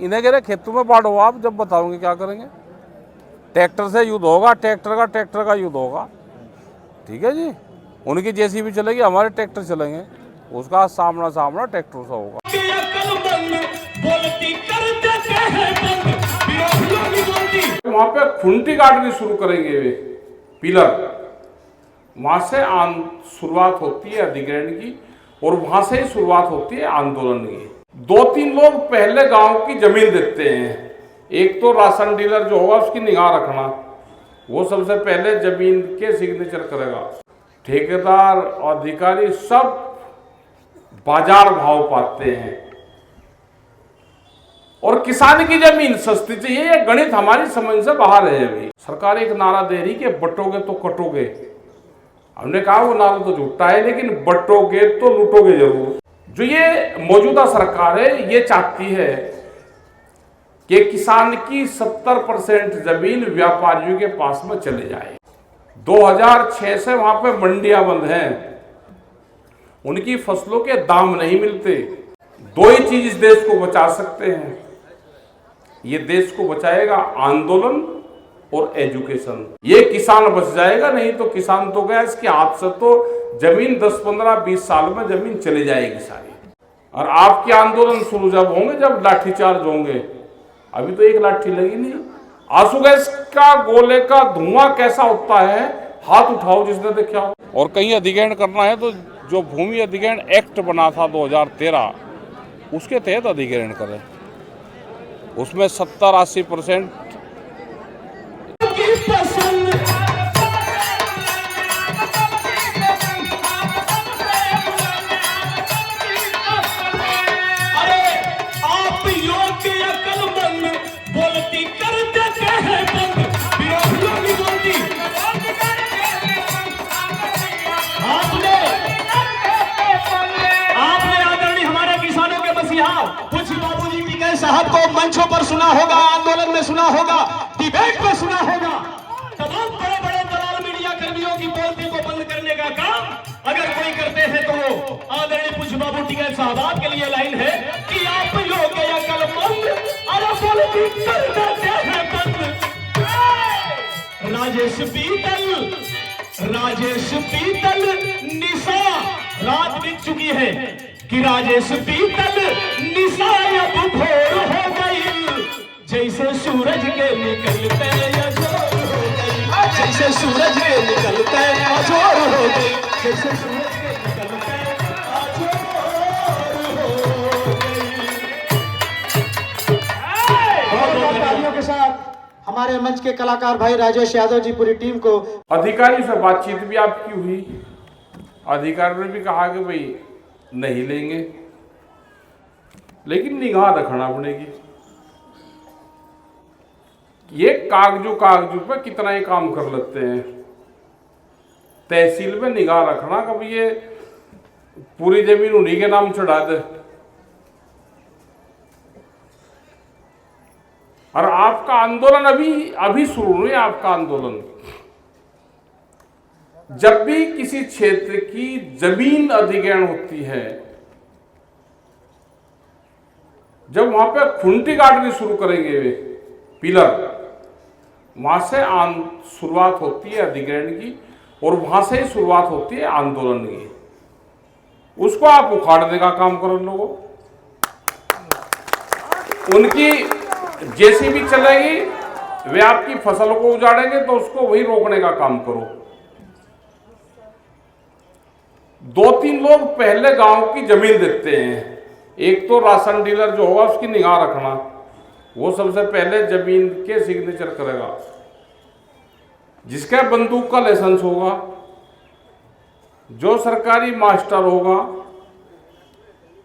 इन्हें कह रहे खेतों में बांटो, आप जब बताओगे क्या करेंगे। ट्रैक्टर से युद्ध होगा, ट्रैक्टर का युद्ध होगा, ठीक है जी। उनकी जेसीबी चलेगी, हमारे ट्रैक्टर चलेंगे, उसका सामना ट्रैक्टर से होगा। वहां पे खुंटी काटनी शुरू करेंगे वे पिलर, वहां से शुरुआत होती है अधिग्रहण की, और वहां से ही शुरुआत होती है आंदोलन की। 2-3 लोग पहले गांव की जमीन देते हैं। एक तो राशन डीलर जो होगा उसकी निगाह रखना, वो सबसे पहले जमीन के सिग्नेचर करेगा। ठेकेदार अधिकारी सब बाजार भाव पाते हैं, और किसान की जमीन सस्ती चाहिए। ये गणित हमारी समझ से बाहर है। अभी सरकार एक नारा दे रही कि बटोगे तो कटोगे। हमने कहा वो नारा तो झूठा है, लेकिन बटोगे तो लूटोगे जरूर। जो ये मौजूदा सरकार है, ये चाहती है कि किसान की 70% जमीन व्यापारियों के पास में चले जाए। 2006 से वहां पे मंडियां बंद हैं, उनकी फसलों के दाम नहीं मिलते। 2 ही चीज इस देश को बचा सकते हैं। ये देश को बचाएगा आंदोलन और एजुकेशन। ये किसान बच जाएगा, नहीं तो किसान तो गया, इसके हाथ से तो जमीन 10, 15, 20 साल में जमीन चली जाएगी सारी। और आपके आंदोलन शुरू जब होंगे, जब लाठीचार्ज होंगे। अभी तो एक लाठी लगी नहीं। आंसू गैस का गोले का धुआं कैसा होता है, हाथ उठाओ जिसने देखा हो। और कहीं अधिग्रहण करना है तो जो भूमि अधिग्रहण एक्ट बना था 2013, उसके तहत अधिग्रहण करें। उसमें 70-80% साहब को मंचों पर सुना होगा, आंदोलन में सुना होगा, डिबेट में सुना होगा। तमाम बड़े बड़े दलाल मीडिया कर्मियों की बोलती को बंद करने का काम अगर कोई करते हैं तो वो आदरणीय पूज्य बाबू टिकैत साहब के लिए लाइन है कि आप लोग या कलमबंद अरे पॉलिटिक्स कर देते हैं बंद। राजेश पीतल निशा रात बीत चुकी है कि राजेश पीतल निशा अब भोर हो गई, जैसे सूरज के निकलते अजोर हो गई, जैसे सूरज के निकलते अजोर हो गई, जैसे सूरज के निकलते अजोर हो गई। बहुत तालियों के साथ हमारे मंच के कलाकार भाई राजेश यादव जी, पूरी टीम को। अधिकारी से बातचीत भी आपकी हुई, अधिकारी ने भी कहा कि भाई नहीं लेंगे, लेकिन निगाह रखना पड़ेगी। ये कागजों पे कितना ही काम कर लेते हैं। तहसील में निगाह रखना, कभी ये पूरी जमीन उन्हीं के नाम चढ़ा दे। और आपका आंदोलन अभी शुरू हुई। आपका आंदोलन जब भी किसी क्षेत्र की जमीन अधिग्रहण होती है, जब वहां पे खुंटी काटनी शुरू करेंगे वे पिलर, वहां से शुरुआत होती है अधिग्रहण की, और वहां से ही शुरुआत होती है आंदोलन की। उसको आप उखाड़ने का काम करो लोगों। उनकी जेसीबी चलेगी, वे आपकी फसल को उजाड़ेंगे तो उसको वही रोकने का काम करो। 2-3 लोग पहले गांव की जमीन देते हैं। एक तो राशन डीलर जो होगा उसकी निगाह रखना, वो सबसे पहले जमीन के सिग्नेचर करेगा। जिसका बंदूक का लाइसेंस होगा, जो सरकारी मास्टर होगा,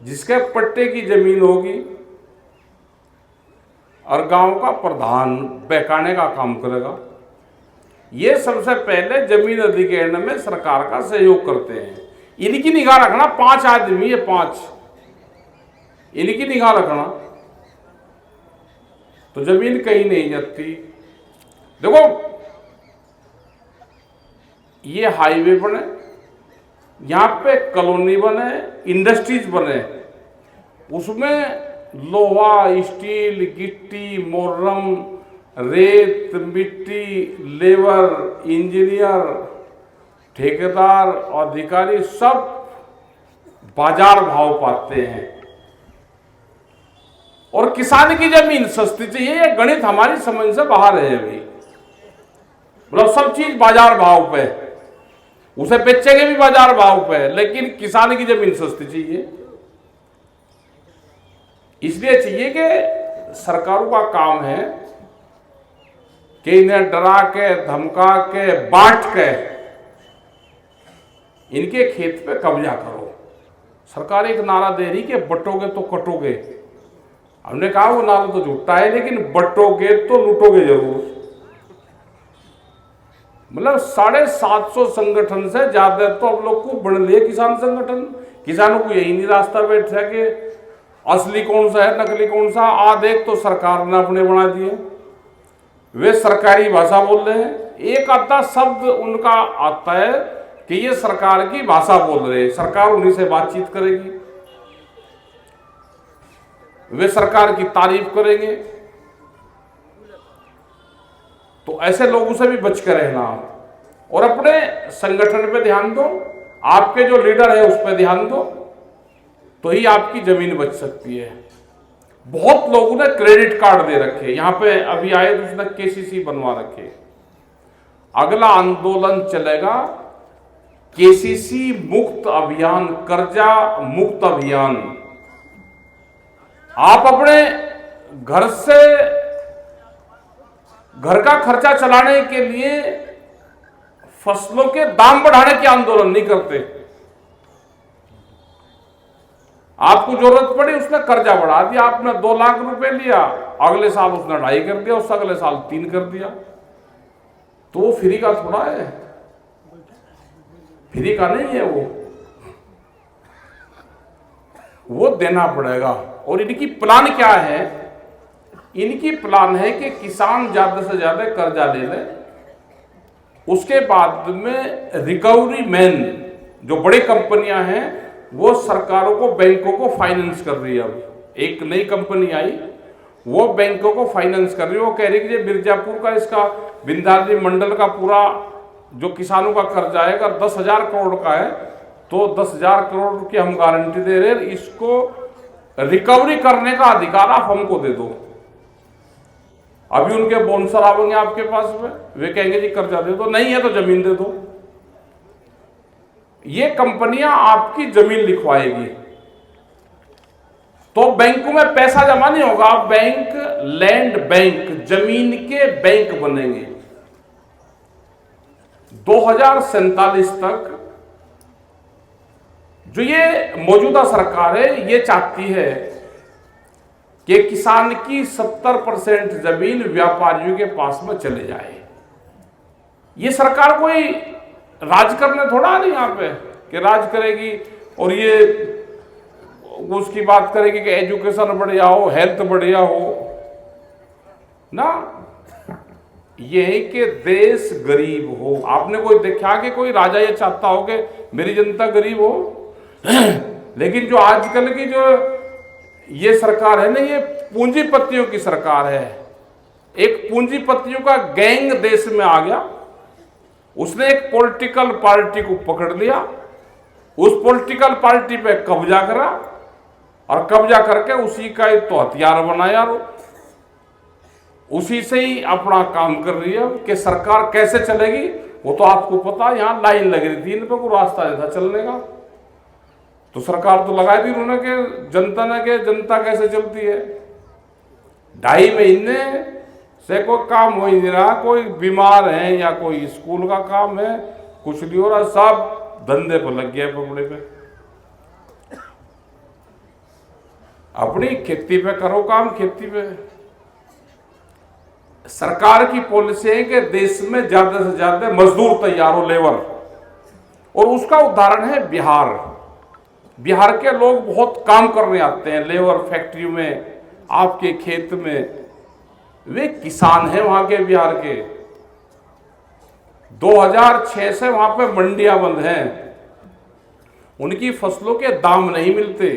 जिसके पट्टे की जमीन होगी, और गांव का प्रधान बहकाने का काम करेगा। ये सबसे पहले जमीन अधिग्रहण में सरकार का सहयोग करते हैं। इनकी निगाह रखना। 5 आदमी है, 5, इनकी निगाह रखना तो जमीन कहीं नहीं जाती। देखो, ये हाईवे बने, यहां पे कॉलोनी बने, इंडस्ट्रीज बने, उसमें लोहा, स्टील, गिट्टी, मोरम, रेत, मिट्टी, लेबर, इंजीनियर, ठेकेदार, अधिकारी सब बाजार भाव पाते हैं। और किसान की जमीन सस्ती चाहिए, ये गणित हमारी समझ से बाहर है अभी। मतलब सब चीज बाजार भाव पे, उसे बेचेंगे भी बाजार भाव पे, लेकिन किसान की जमीन सस्ती चाहिए। इसलिए चाहिए कि सरकारों का काम है कि इन्हें डरा के, धमका के, बांट के इनके खेत पे कब्जा करो। सरकार एक नारा दे रही कि बटोगे तो कटोगे। हमने कहा वो नारा तो झूठा है, लेकिन बटोगे तो लूटोगे जरूर। मतलब 750 संगठन से ज्यादा तो अब लोग को बन लिए किसान संगठन। किसानों को यही नहीं रास्ता बैठा कि असली कौन सा है, नकली कौन सा। आधे तो सरकार ने अपने बना दिए, वे सरकारी भाषा बोल रहे हैं। एक आधा शब्द उनका आता है कि ये सरकार की भाषा बोल रहे हैं, सरकार उन्हीं से बातचीत करेगी, वे सरकार की तारीफ करेंगे। तो ऐसे लोगों से भी बच कर रहना और अपने संगठन पे ध्यान दो, आपके जो लीडर है उस पर ध्यान दो, तो ही आपकी जमीन बच सकती है। बहुत लोगों ने क्रेडिट कार्ड दे रखे, यहां पे अभी आए तो उसने केसीसी बनवा रखे। अगला आंदोलन चलेगा केसीसी मुक्त अभियान, कर्जा मुक्त अभियान। आप अपने घर से घर का खर्चा चलाने के लिए फसलों के दाम बढ़ाने के आंदोलन नहीं करते। आपको जरूरत पड़ी, उसने कर्जा बढ़ा दिया, आपने 2 लाख रुपए लिया, अगले साल उसने 2.5 कर दिया, उससे अगले साल 3 कर दिया। तो वो फ्री का थोड़ा है, फ्री का नहीं है वो देना पड़ेगा। और इनकी प्लान क्या है? इनकी प्लान है कि किसान ज्यादा से ज्यादा कर्जा ले ले, उसके बाद में रिकवरी मैन जो बड़ी कंपनियां हैं वो सरकारों को, बैंकों को फाइनेंस कर रही है। अब एक नई कंपनी आई, वो बैंकों को फाइनेंस कर रही है। वो कह रही है कि मिर्जापुर का, इसका विंध्याचल मंडल का पूरा जो किसानों का कर्जा है, अगर 10,000 करोड़ का है तो 10,000 करोड़ की हम गारंटी दे रहे हैं, इसको रिकवरी करने का अधिकार आप हमको दे दो। अभी उनके बोनसर आवेंगे आपके पास में, वे कहेंगे जी कर्जा दे दो, नहीं है तो जमीन दे दो। ये कंपनियां आपकी जमीन लिखवाएगी, तो बैंकों में पैसा जमा नहीं होगा, बैंक लैंड बैंक, जमीन के बैंक बनेंगे। 2047 तक जो ये मौजूदा सरकार है ये चाहती है कि किसान की 70% जमीन व्यापारियों के पास में चले जाए। ये सरकार कोई राज करने थोड़ा नहीं यहाँ पे कि राज करेगी और ये उसकी बात करेगी कि एजुकेशन बढ़िया हो, हेल्थ बढ़िया हो ना। ये है कि देश गरीब हो। आपने कोई देखा कि कोई राजा ये चाहता हो कि मेरी जनता गरीब हो? लेकिन जो आजकल की जो ये सरकार है ना, ये पूंजीपतियों की सरकार है। एक पूंजीपतियों का गैंग देश में आ गया, उसने एक पॉलिटिकल पार्टी को पकड़ लिया, उस पॉलिटिकल पार्टी पे कब्जा करा और कब्जा करके उसी का एक तो हथियार बनाया, उसी से ही अपना काम कर रही है। कि सरकार कैसे चलेगी वो तो आपको पता, यहां लाइन लग रही थी, इन पे कोई रास्ता नहीं था चलने का, तो सरकार तो लगाई थी उन्होंने कि जनता ने, कि जनता कैसे चलती है। 2.5 महीने से कोई काम हो ही नहीं रहा, कोई बीमार है या कोई स्कूल का काम है, कुछ नहीं हो रहा, सब धंधे पर लग गया पकड़े पे। अपनी खेती पे करो काम, खेती पे। सरकार की पॉलिसी है कि देश में ज्यादा से ज्यादा मजदूर तैयार हो, लेबर, और उसका उदाहरण है बिहार। बिहार के लोग बहुत काम करने आते हैं लेबर फैक्ट्री में, आपके खेत में, वे किसान हैं वहां के बिहार के। 2006 से वहां पे मंडियां बंद हैं, उनकी फसलों के दाम नहीं मिलते।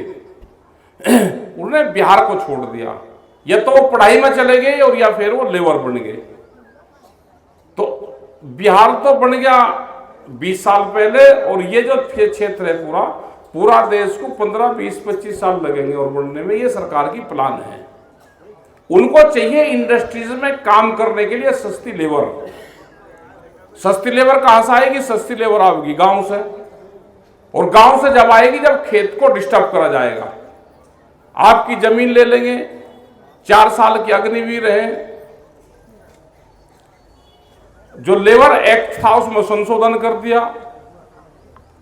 उन्होंने बिहार को छोड़ दिया। या तो वो पढ़ाई में चले गए और या फिर वो लेबर बन गए। तो बिहार तो बन गया 20 साल पहले, और ये जो क्षेत्र है पूरा पूरा देश को 15, 20, 25 साल लगेंगे और बनने में। ये सरकार की प्लान है। उनको चाहिए इंडस्ट्रीज में काम करने के लिए सस्ती लेबर। सस्ती लेबर कहां से आएगी? सस्ती लेबर आएगी गांव से, और गांव से जब आएगी जब खेत को डिस्टर्ब करा जाएगा। आपकी जमीन ले लेंगे, 4 साल की अग्निवीर है। जो लेबर एक्ट था उसमें संशोधन कर दिया।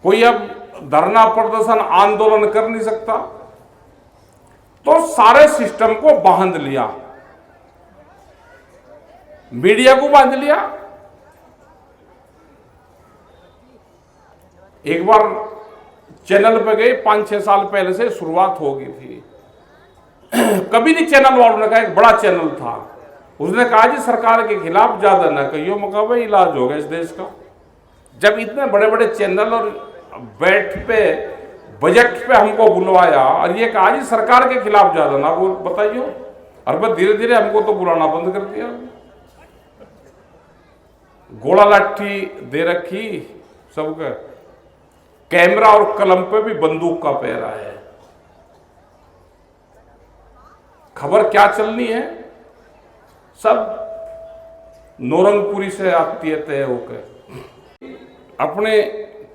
कोई अब धरना प्रदर्शन आंदोलन कर नहीं सकता। तो सारे सिस्टम को बांध लिया, मीडिया को बांध लिया। एक बार चैनल पे गए, 5-6 साल पहले से शुरुआत हो गई थी। कभी नहीं चैनल वालों ने कहा, एक बड़ा चैनल था, उसने कहा जी सरकार के खिलाफ ज्यादा ना कहियो। मैं कहा भाई इलाज होगा इस देश का। जब इतने बड़े बड़े चैनल और बैठ पे बजट पे हमको बुलवाया और ये कहा जी सरकार के खिलाफ ज्यादा ना बोल, बताइए। और बस धीरे धीरे हमको तो बुलाना बंद कर दिया। गोला लाठी दे रखी सबका, कैमरा और कलम पे भी बंदूक का पहरा है। खबर क्या चलनी है सब नौरंगपुरी से आती है तय होकर। अपने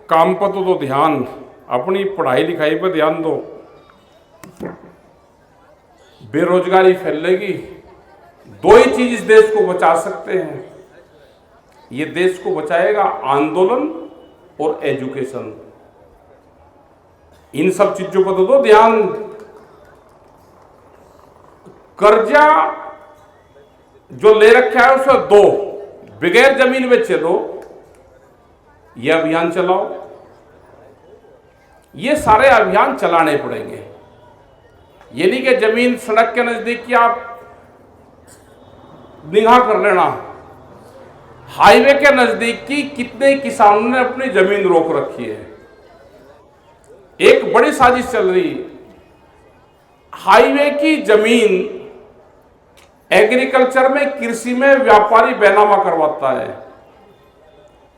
काम पर तो ध्यान, अपनी पढ़ाई लिखाई पर ध्यान दो। बेरोजगारी फैलेगी। 2 ही चीज इस देश को बचा सकते हैं। ये देश को बचाएगा आंदोलन और एजुकेशन। इन सब चीजों पर तो दो ध्यान। कर्जा जो ले रखा है उसे दो, बगैर जमीन बेचे दो, यह अभियान चलाओ। ये सारे अभियान चलाने पड़ेंगे। ये नहीं कि जमीन सड़क के नजदीक की आप निगाह कर लेना। हाईवे के नजदीक की कितने किसानों ने अपनी जमीन रोक रखी है। एक बड़ी साजिश चल रही। हाईवे की जमीन एग्रीकल्चर में, कृषि में व्यापारी बैनामा करवाता है।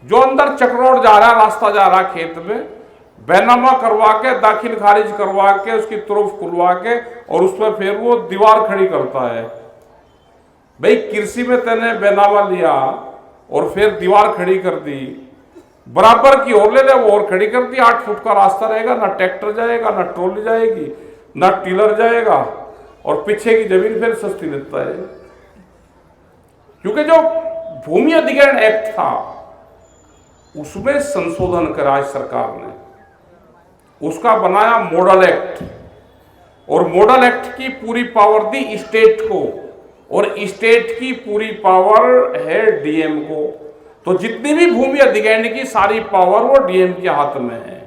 जो अंदर चक्रोड जा रहा, रास्ता जा रहा खेत में, बैनामा करवा के, दाखिल खारिज करवा के, उसकी तुरुफ खुलवा के, और उस पर फिर वो दीवार खड़ी करता है। भाई कृषि में तैने बैनामा लिया और फिर दीवार खड़ी कर दी, बराबर की और ले ले, वो और खड़ी कर दी। 8 फुट का रास्ता रहेगा, ना ट्रैक्टर जाएगा, ना ट्रॉली जाएगी, ना टीलर जाएगा, और पीछे की जमीन फिर सस्ती देता है। क्योंकि जो भूमि अधिग्रहण एक्ट था उसमें संशोधन करा आज सरकार ने, उसका बनाया मॉडल एक्ट, और मॉडल एक्ट की पूरी पावर दी स्टेट को, और स्टेट की पूरी पावर है डीएम को। तो जितनी भी भूमि अधिग्रहण की सारी पावर वो डीएम के हाथ में है।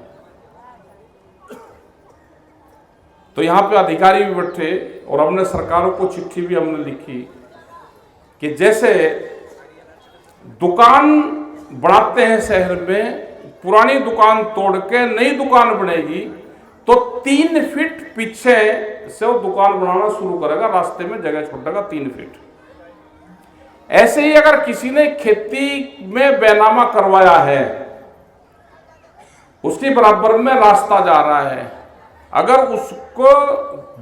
तो यहां पे अधिकारी भी बैठे, और हमने सरकारों को चिट्ठी भी हमने लिखी कि जैसे दुकान बनाते हैं शहर में, पुरानी दुकान तोड़ के नई दुकान बनेगी तो 3 फीट पीछे से वो दुकान बनाना शुरू करेगा, रास्ते में जगह छोड़ेगा 3 फीट। ऐसे ही अगर किसी ने खेती में बैनामा करवाया है, उसके बराबर में रास्ता जा रहा है, अगर उसको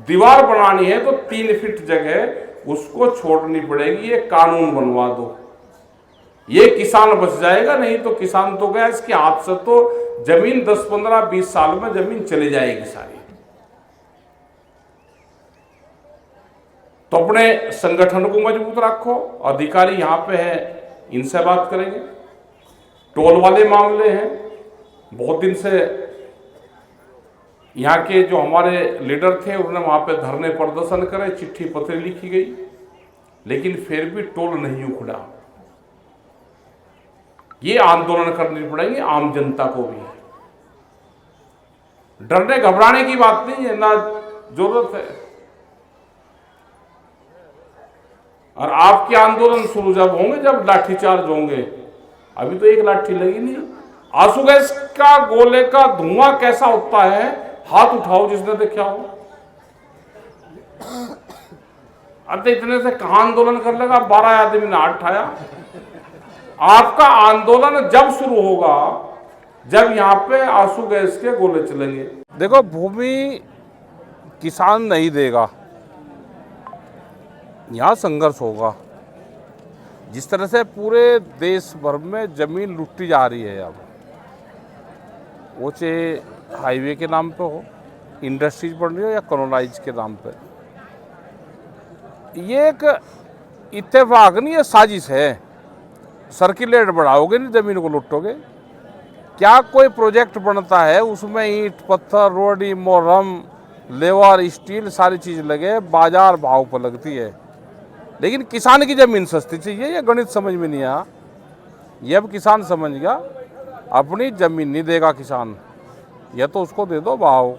दीवार बनानी है तो 3 फीट जगह उसको छोड़नी पड़ेगी। ये कानून बनवा दो, ये किसान बच जाएगा। नहीं तो किसान तो गया, इसके हाथ से तो जमीन 10, 15, 20 साल में जमीन चली जाएगी सारी। तो अपने संगठन को मजबूत रखो। अधिकारी यहां पे है, इनसे बात करेंगे। टोल वाले मामले हैं, बहुत दिन से यहाँ के जो हमारे लीडर थे उन्होंने वहां पे धरने प्रदर्शन करे, चिट्ठी पत्र लिखी गई, लेकिन फिर भी टोल नहीं उखड़ा। ये आंदोलन करनी पड़ेगी आम जनता को भी। डरने घबराने की बात नहीं है, ना जरूरत है। और आपके आंदोलन शुरू जब होंगे, जब लाठीचार्ज होंगे। अभी तो एक लाठी लगी नहीं। आंसू गैस का गोले का धुआं कैसा होता है, हाथ उठाओ जिसने देखा हो। अब तो इतने से कहाँ आंदोलन कर लेगा, 12 आदमी ने हाथ उठाया। आपका आंदोलन जब शुरू होगा जब यहाँ पे आंसू गैस के गोले चलेंगे। देखो, भूमि किसान नहीं देगा, यहाँ संघर्ष होगा। जिस तरह से पूरे देश भर में जमीन लूटी जा रही है अब, वो चाहे हाईवे के नाम पे हो, इंडस्ट्रीज बन रही हो या कॉलोनाइज के नाम पे, ये एक इत्तेफाक नहीं, ये साजिश है। सर्किलेट बढ़ाओगे नहीं, जमीन को लूटोगे। क्या कोई प्रोजेक्ट बनता है उसमें ईंट पत्थर रोडी मोरम लेवर स्टील सारी चीज लगे, बाजार भाव पर लगती है, लेकिन किसान की जमीन सस्ती चाहिए। ये गणित समझ में नहीं आया। ये अब किसान समझ गया, अपनी जमीन नहीं देगा किसान, या तो उसको दे दो भाव।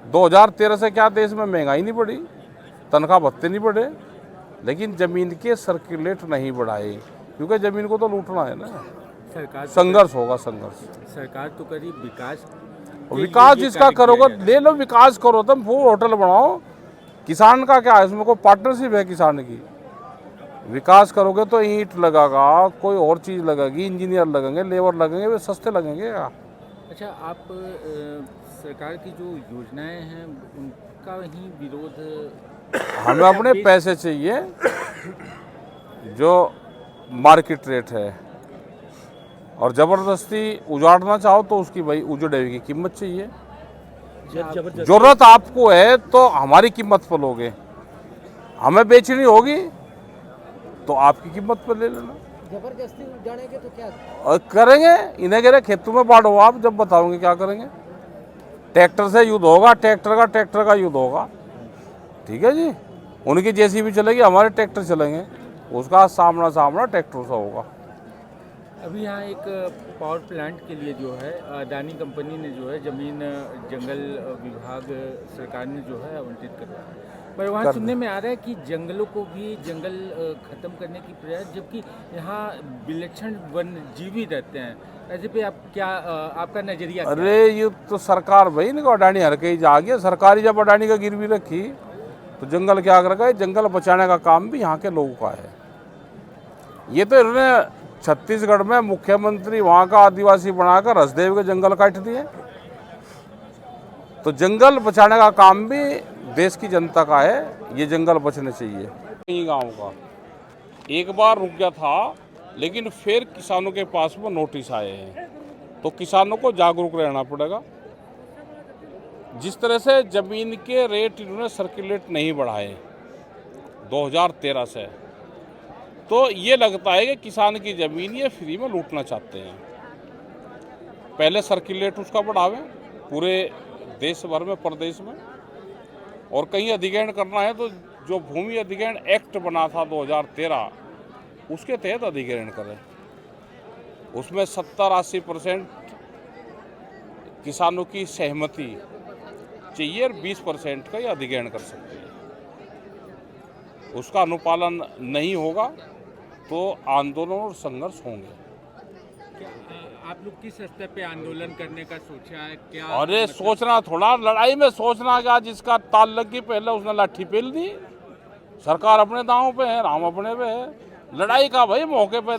2013 से क्या देश में महंगाई नहीं बढ़ी, तनख्वाह भत्ते नहीं बढ़े, लेकिन जमीन के सर्कुलेट नहीं बढ़ाए, क्योंकि जमीन को तो लूटना है ना। सरकार संघर्ष होगा, संघर्ष। सरकार तो करी विकास, विकास जिसका करोगे ले लो, विकास करो, तुम फूड होटल बनाओ। किसान का क्या है, इसमें कोई पार्टनरशिप है किसान की? विकास करोगे तो ईंट लगेगा, कोई और चीज़ लगेगी, इंजीनियर लगेंगे, लेबर लगेंगे, वे सस्ते लगेंगे क्या? अच्छा, आप सरकार की जो योजनाएं हैं उनका ही विरोध? हमें अपने पैसे चाहिए, जो मार्केट रेट है, और ज़बरदस्ती उजाड़ना चाहो तो उसकी भाई उजड़े की कीमत चाहिए। जरूरत आपको है तो हमारी कीमत पर लोगे, हमें बेचनी होगी तो आपकी कीमत पर ले लेना। जबरदस्ती उजाड़ेंगे तो क्या और करेंगे, इन्हें कह रहे खेतों में बांटो, आप जब बताओगे क्या करेंगे। ट्रैक्टर से युद्ध होगा, ट्रैक्टर का युद्ध होगा, ठीक है जी। उनकी जैसी भी चलेगी, हमारे ट्रैक्टर चलेंगे, उसका सामना ट्रैक्टर से होगा। अभी यहाँ एक पावर प्लांट के लिए जो है अडानी कंपनी ने जो है जमीन जंगल विभाग सरकार ने जो है आवंटित करवाया है, पर वहाँ सुनने में आ रहा है कि जंगलों को भी जंगल खत्म करने की प्रयास, जबकि यहाँ विलक्षण वन्य जीवी रहते हैं। ऐसे पे आप क्या, आपका नजरिया क्या है? अरे ये तो सरकार भाई, इनको अडानी हर कहीं जा गया। सरकारी जब अडानी का गिरवी रखी तो जंगल क्या कर गए, जंगल बचाने का काम भी यहाँ के लोगों का है। ये तो इन्होंने छत्तीसगढ़ में मुख्यमंत्री वहाँ का आदिवासी बनाकर हसदेव के जंगल काट दिए। तो जंगल बचाने का काम भी देश की जनता का है, ये जंगल बचने चाहिए। कई गाँव का एक बार रुक गया था, लेकिन फिर किसानों के पास में नोटिस आए हैं, तो किसानों को जागरूक रहना पड़ेगा। जिस तरह से जमीन के रेट इन्होंने सर्कुलेट नहीं बढ़ाए 2013 से, तो ये लगता है कि किसान की ज़मीन ये फ्री में लूटना चाहते हैं। पहले सर्कुलेट उसका बढ़ावें पूरे देश भर में, प्रदेश में, और कहीं अधिग्रहण करना है तो जो भूमि अधिग्रहण एक्ट बना था 2013, उसके तहत अधिग्रहण करें। उसमें 70-80% किसानों की सहमति चाहिए और 20% का ये अधिग्रहण कर सकते हैं। उसका अनुपालन नहीं होगा तो आंदोलन और संघर्ष होंगे। क्या आप लोग किस स्तर पे आंदोलन करने का सोचा है? क्या अरे सोचना थोड़ा, लड़ाई में सोचना क्या, जिसका ताल लगी पहले उसने लाठी पेल दी। सरकार अपने दांव पे है, राम अपने पे है। लड़ाई का भाई मौके पे